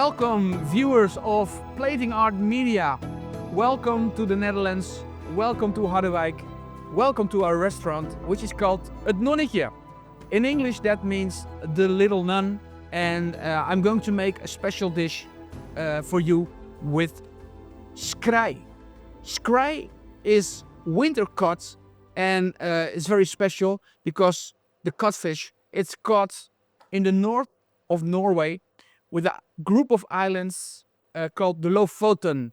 Welcome, viewers of Plating Art Media. Welcome to the Netherlands. Welcome to Harderwijk. Welcome to our restaurant, which is called Het Nonnetje. In English, that means the little nun. And I'm going to make a special dish for you with Skrei. Skrei is winter cod, and it's very special because the codfish, it's caught in the north of Norway with a group of islands called the Lofoten.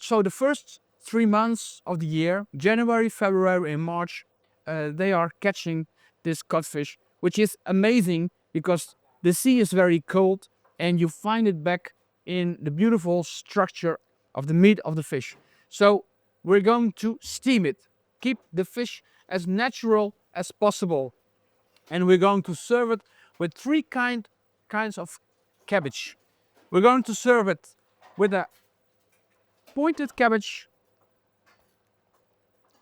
So the first 3 months of the year, January, February and March, they are catching this codfish, which is amazing because the sea is very cold and you find it back in the beautiful structure of the meat of the fish. So we're going to steam it, keep the fish as natural as possible. And we're going to serve it with three kinds of cabbage. We're going to serve it with a pointed cabbage,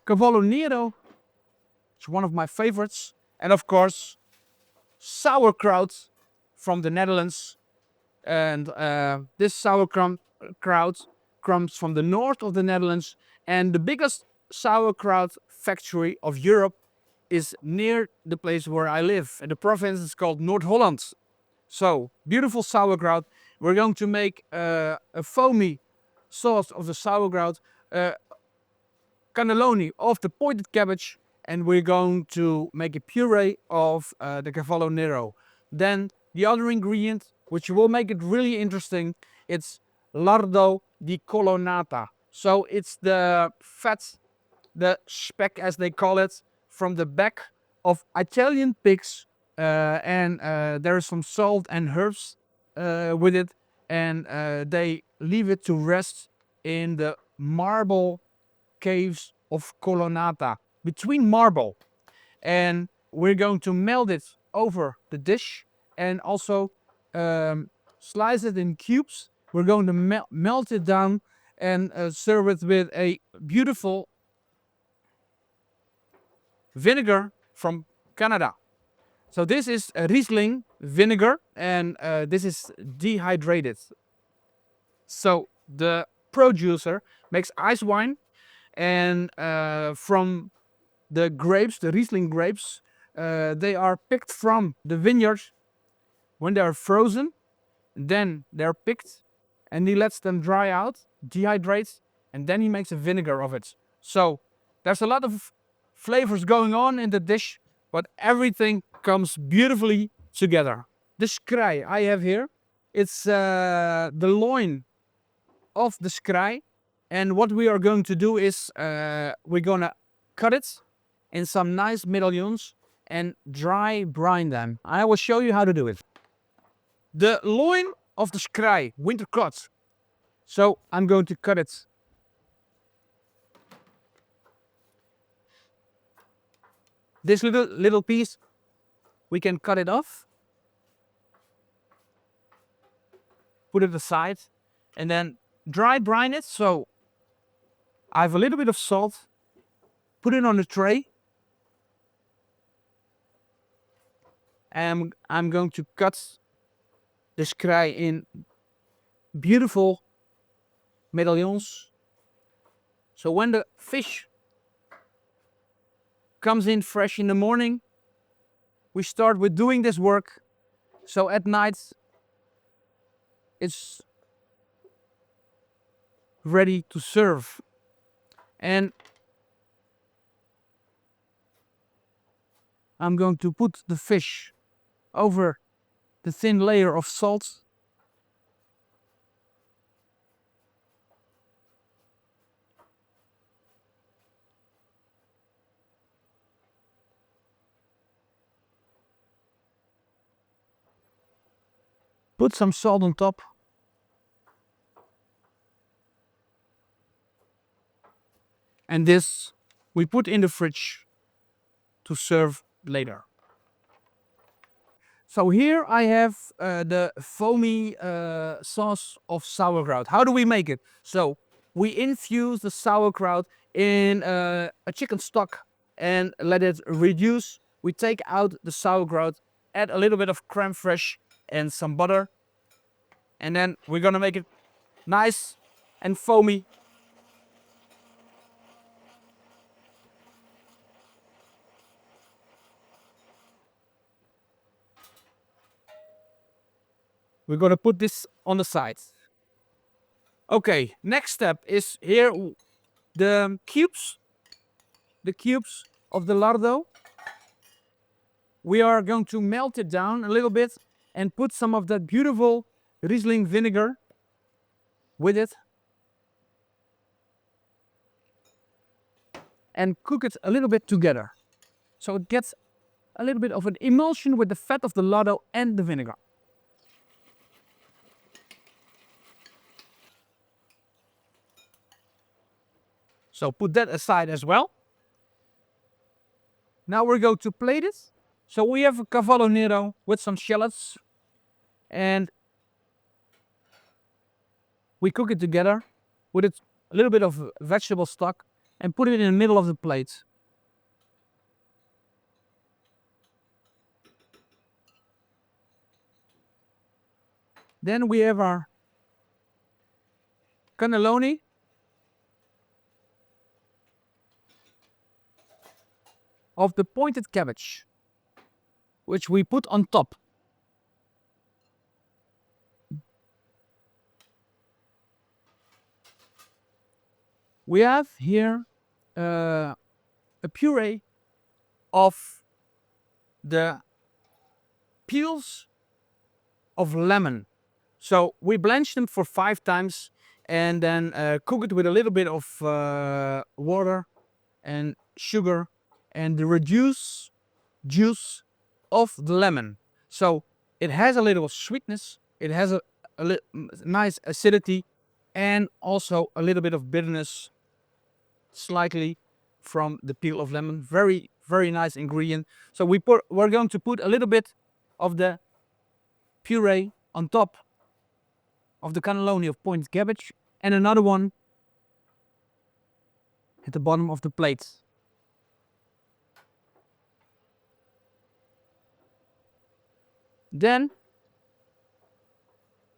Cabbage Lardo, it's one of my favorites, and of course sauerkraut from the Netherlands. And this sauerkraut comes from the north of the Netherlands, and the biggest sauerkraut factory of Europe is near the place where I live. And the province is called North Holland. So, beautiful sauerkraut. We're going to make a foamy sauce of the sauerkraut, cannelloni of the pointed cabbage, and we're going to make a puree of the Cabbage Lardo. Then the other ingredient, which will make it really interesting, it's Lardo di Colonnata. So it's the fat, the speck as they call it, from the back of Italian pigs. And there is some salt and herbs with it, and they leave it to rest in the marble caves of Colonnata, between marble. And we're going to melt it over the dish and also slice it in cubes. We're going to melt it down and serve it with a beautiful vinegar from Canada. So this is a Riesling vinegar, and this is dehydrated. So the producer makes ice wine, and from the grapes, the Riesling grapes, they are picked from the vineyards when they are frozen. Then they're picked, and he lets them dry out, dehydrates, and then he makes a vinegar of it. So there's a lot of flavors going on in the dish, but everything comes beautifully together. The Skrei I have here, it's the loin of the Skrei, and what we are going to do is we're gonna cut it in some nice medallions and dry brine them. I will show you how to do it. The loin of the Skrei, winter cod. So I'm going to cut it. This little piece, we can cut it off, put it aside, and then dry brine it. So I have a little bit of salt, put it on a tray, and I'm going to cut the Skrei in beautiful medallions. So when the fish comes in fresh in the morning, we start with doing this work. So at night, it's ready to serve. And I'm going to put the fish over the thin layer of salt. Put some salt on top. And this we put in the fridge to serve later. So here I have the foamy sauce of sauerkraut. How do we make it? So we infuse the sauerkraut in a chicken stock and let it reduce. We take out the sauerkraut, add a little bit of crème fraîche and some butter. And then we're gonna make it nice and foamy. We're gonna put this on the side. Okay, next step is here the cubes of the lardo. We are going to melt it down a little bit and put some of that beautiful Riesling vinegar with it. And cook it a little bit together. So it gets a little bit of an emulsion with the fat of the lardo and the vinegar. So put that aside as well. Now we're going to plate it. So we have a cavallo nero with some shallots. And we cook it together with a little bit of vegetable stock and put it in the middle of the plate. Then we have our cannelloni. Of the pointed cabbage, which we put on top. We have here a puree of the peels of lemon. So we blanch them for 5 times and then cook it with a little bit of water and sugar and the reduced juice of the lemon. So it has a little sweetness, it has a nice acidity and also a little bit of bitterness slightly from the peel of lemon. Very, very nice ingredient. So we're going to put a little bit of the puree on top of the cannelloni of pointed cabbage and another one at the bottom of the plate. Then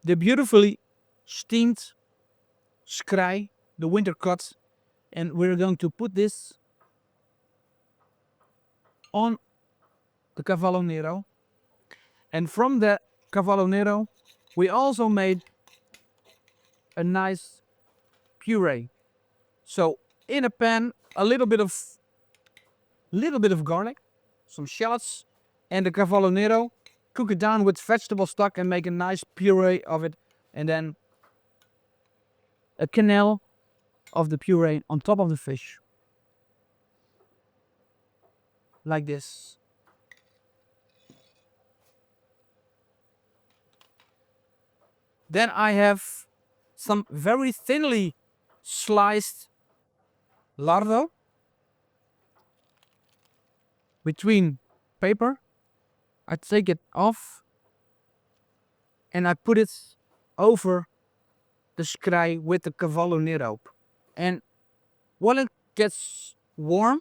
the beautifully steamed Skrei, the winter cut, and we're going to put this on the cavallo nero. And from the cavallo nero, we also made a nice puree. So in a pan, a little bit of garlic, some shallots, and the cavallo nero. Cook it down with vegetable stock and make a nice puree of it, and then a quenelle of the puree on top of the fish, like this. Then I have some very thinly sliced lardo between paper. I take it off and I put it over the Skrei with the cavallo nero. And when it gets warm,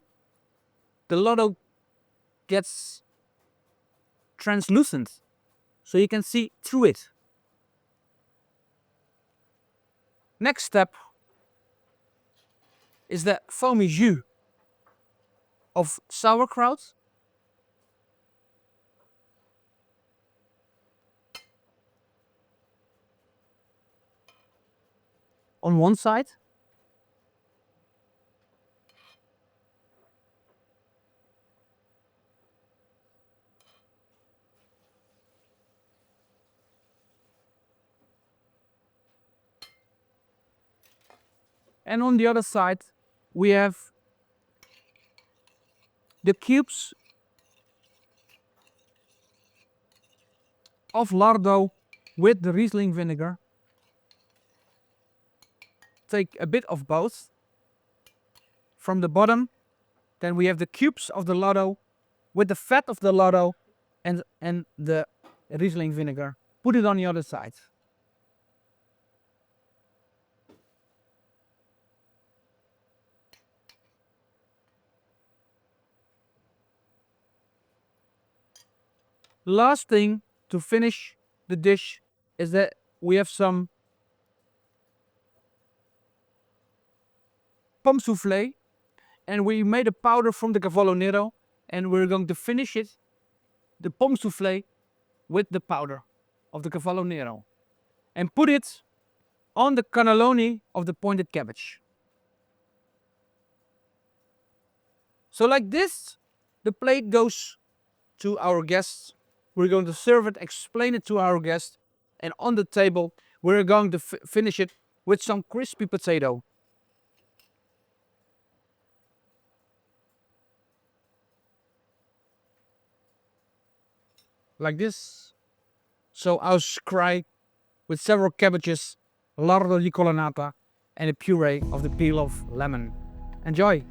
the lardo gets translucent, so you can see through it. Next step is the foamy jus of sauerkraut. On one side. And on the other side, we have the cubes of lardo with the Riesling vinegar. Take a bit of both from the bottom. Then we have the cubes of the lardo with the fat of the lardo and the Riesling vinegar. Put it on the other side. Last thing to finish the dish is the we have some pomme soufflé, and we made a powder from the cavallo nero, and we're going to finish it, the pomme soufflé, with the powder of the cavallo nero, and put it on the cannelloni of the pointed cabbage. So like this, the plate goes to our guests. We're going to serve it, explain it to our guests, and on the table we're going to finish it with some crispy potato. Like this. So our Skrei with several cabbages, Lardo di Colonnata, and a puree of the peel of lemon. Enjoy!